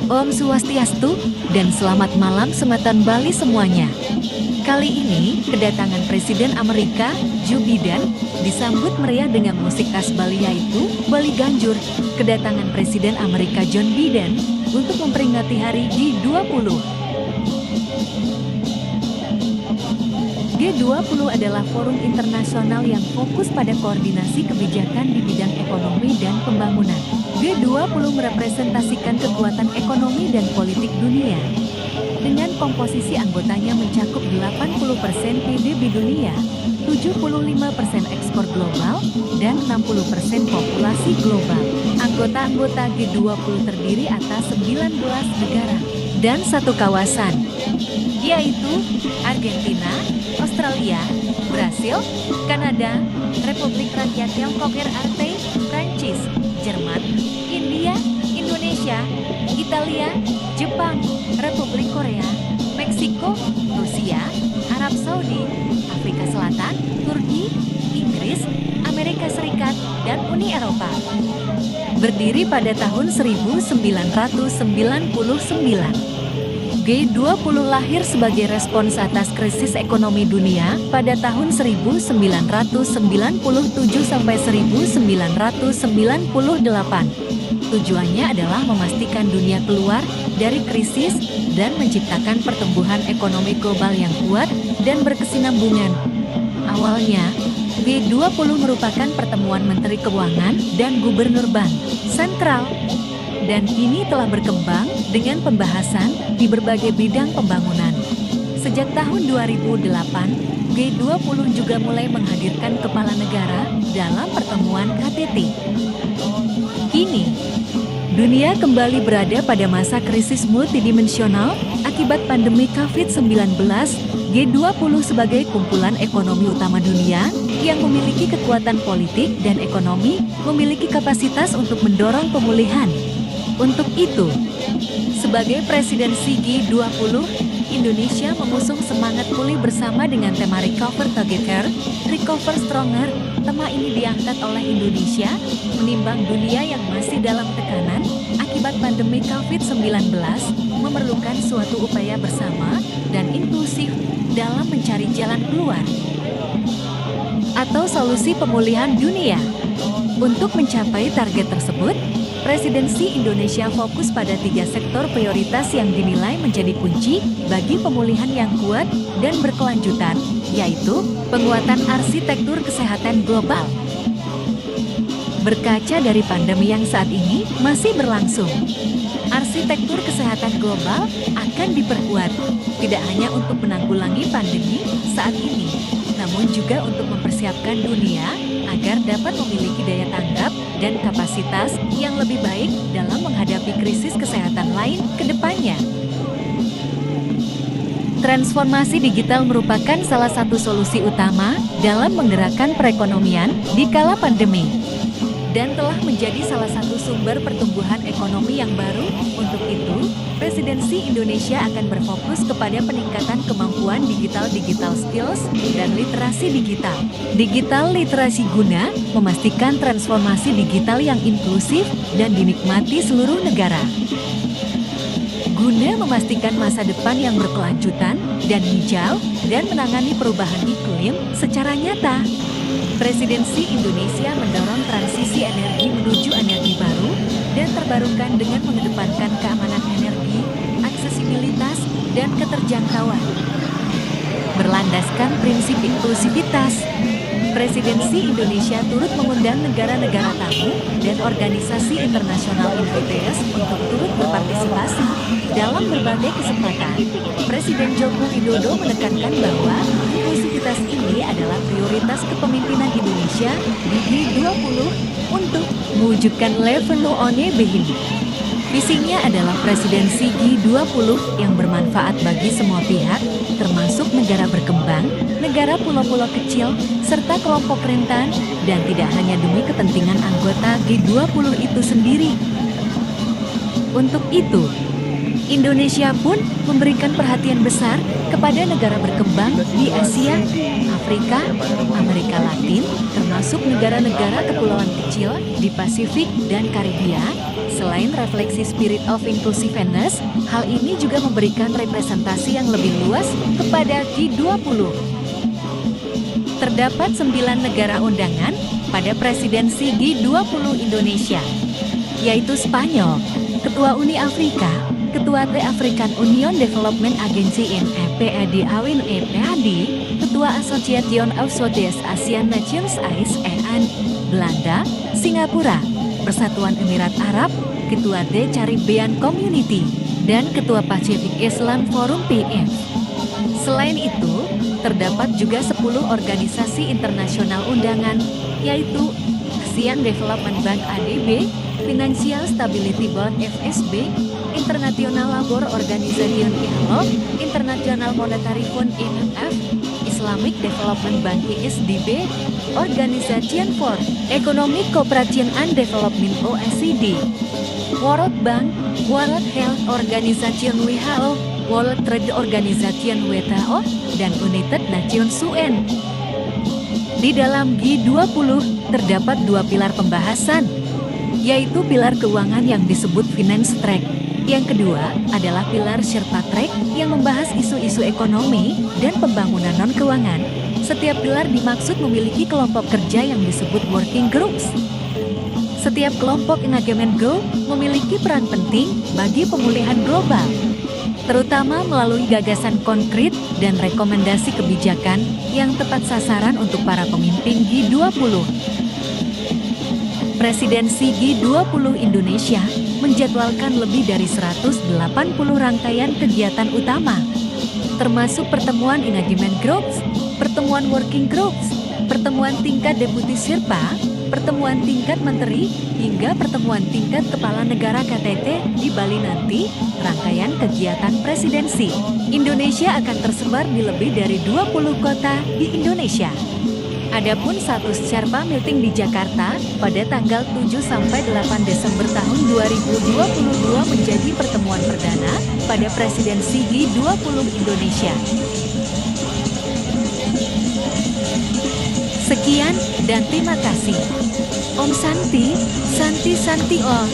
Om Swastiastu, dan selamat malam Semeton Bali semuanya. Kali ini, kedatangan Presiden Amerika, Joe Biden, disambut meriah dengan musik khas Bali yaitu Bali Ganjur. Kedatangan Presiden Amerika John Biden untuk memperingati Hari G20. G20 adalah forum internasional yang fokus pada koordinasi kebijakan di bidang ekonomi dan pembangunan. G20 merepresentasikan kekuatan ekonomi dan politik dunia. Dengan komposisi anggotanya mencakup 80% PDB dunia, 75% ekspor global, dan 60% populasi global. Anggota-anggota G20 terdiri atas 19 negara dan satu kawasan, yaitu Argentina, Australia, Brasil, Kanada, Republik Rakyat Tiongkok RRT, Prancis, Jerman, India, Indonesia, Italia, Jepang, Republik Korea, Meksiko, Rusia, Arab Saudi, Afrika Selatan, Turki, Inggris, Amerika Serikat, dan Uni Eropa. Berdiri pada tahun 1999. G20 lahir sebagai respons atas krisis ekonomi dunia pada tahun 1997 sampai 1998. Tujuannya adalah memastikan dunia keluar dari krisis dan menciptakan pertumbuhan ekonomi global yang kuat dan berkesinambungan. Awalnya, G20 merupakan pertemuan Menteri Keuangan dan Gubernur Bank Sentral, dan kini telah berkembang dengan pembahasan di berbagai bidang pembangunan. Sejak tahun 2008, G20 juga mulai menghadirkan kepala negara dalam pertemuan KTT. Kini, dunia kembali berada pada masa krisis multidimensional akibat pandemi COVID-19. G20 sebagai kumpulan ekonomi utama dunia yang memiliki kekuatan politik dan ekonomi memiliki kapasitas untuk mendorong pemulihan. Untuk itu, sebagai presidensi G20, Indonesia mengusung semangat pulih bersama dengan tema Recover Together, Recover Stronger. Tema ini diangkat oleh Indonesia menimbang dunia yang masih dalam tekanan akibat pandemi COVID-19 memerlukan suatu upaya bersama dan inklusif dalam mencari jalan keluar atau solusi pemulihan dunia. Untuk mencapai target tersebut, Presidensi Indonesia fokus pada 3 sektor prioritas yang dinilai menjadi kunci bagi pemulihan yang kuat dan berkelanjutan, yaitu penguatan arsitektur kesehatan global. Berkaca dari pandemi yang saat ini masih berlangsung, arsitektur kesehatan global akan diperkuat, tidak hanya untuk menanggulangi pandemi saat ini, namun juga untuk mempersiapkan dunia agar dapat memiliki daya tanggap dan kapasitas yang lebih baik dalam menghadapi krisis kesehatan lain ke depannya. Transformasi digital merupakan salah satu solusi utama dalam menggerakkan perekonomian di kala pandemi, dan telah menjadi salah satu sumber pertumbuhan ekonomi yang baru. Untuk itu, Presidensi Indonesia akan berfokus kepada peningkatan kemampuan digital skills dan literasi digital. Digital literasi guna memastikan transformasi digital yang inklusif dan dinikmati seluruh negara. Guna memastikan masa depan yang berkelanjutan dan hijau dan menangani perubahan iklim secara nyata. Presidensi Indonesia mendorong transisi energi menuju energi baru dan terbarukan dengan mengedepankan keamanan energi, aksesibilitas, dan keterjangkauan. Berlandaskan prinsip inklusivitas, Presidensi Indonesia turut mengundang negara-negara tamu dan organisasi internasional INVITES untuk turut berpartisipasi dalam berbagai kesempatan. Presiden Joko Widodo menekankan bahwa inklusivitas ini adalah prioritas kepemimpinan Indonesia di G20 untuk mewujudkan level one behin. Visinya adalah presidensi G20 yang bermanfaat bagi semua pihak, termasuk negara berkembang, negara pulau-pulau kecil, serta kelompok rentan, dan tidak hanya demi kepentingan anggota G20 itu sendiri. Untuk itu, Indonesia pun memberikan perhatian besar kepada negara berkembang di Asia, Afrika, Amerika Latin, termasuk negara-negara kepulauan kecil di Pasifik dan Karibia. Selain Selain refleksi spirit of inclusiveness, hal ini juga memberikan representasi yang lebih luas kepada G20. Terdapat 9 negara undangan pada presidensi G20 Indonesia, yaitu Spanyol, Ketua Uni Afrika, Ketua The African Union Development Agency in EPAD Awin EPAD, Ketua Association of Southeast Asian Nations ASEAN, Belanda, Singapura, Persatuan Emirat Arab, Ketua The Caribbean Community, dan Ketua Pacific Island Forum PF. Selain itu, terdapat juga 10 organisasi internasional undangan, yaitu ASEAN Development Bank ADB, Financial Stability Board FSB, International Labour Organization ILO, International Monetary Fund IMF, Islamic Development Bank ISDB, Organization for Economic Cooperation and Development OECD, World Bank, World Health Organization WHO, World Trade Organization WTO, dan United Nations UN. Di dalam G20 terdapat 2 pilar pembahasan, yaitu pilar keuangan yang disebut Finance Track. Yang kedua adalah pilar Sherpa Track yang membahas isu-isu ekonomi dan pembangunan non-keuangan. Setiap pilar dimaksud memiliki kelompok kerja yang disebut working groups. Setiap kelompok engagement group memiliki peran penting bagi pemulihan global, terutama melalui gagasan konkret dan rekomendasi kebijakan yang tepat sasaran untuk para pemimpin G20. Presidensi G20 Indonesia menjadwalkan lebih dari 180 rangkaian kegiatan utama, termasuk pertemuan engagement groups, pertemuan working groups, pertemuan tingkat deputi Sherpa, pertemuan tingkat menteri, hingga pertemuan tingkat kepala negara KTT di Bali nanti. Rangkaian kegiatan presidensi Indonesia akan tersebar di lebih dari 20 kota di Indonesia. Adapun status Sherpa Meeting di Jakarta pada tanggal 7-8 Desember tahun 2022 menjadi pertemuan perdana pada presidensi G20 Indonesia. Sekian dan terima kasih. Om Santi, Santi Santi Om.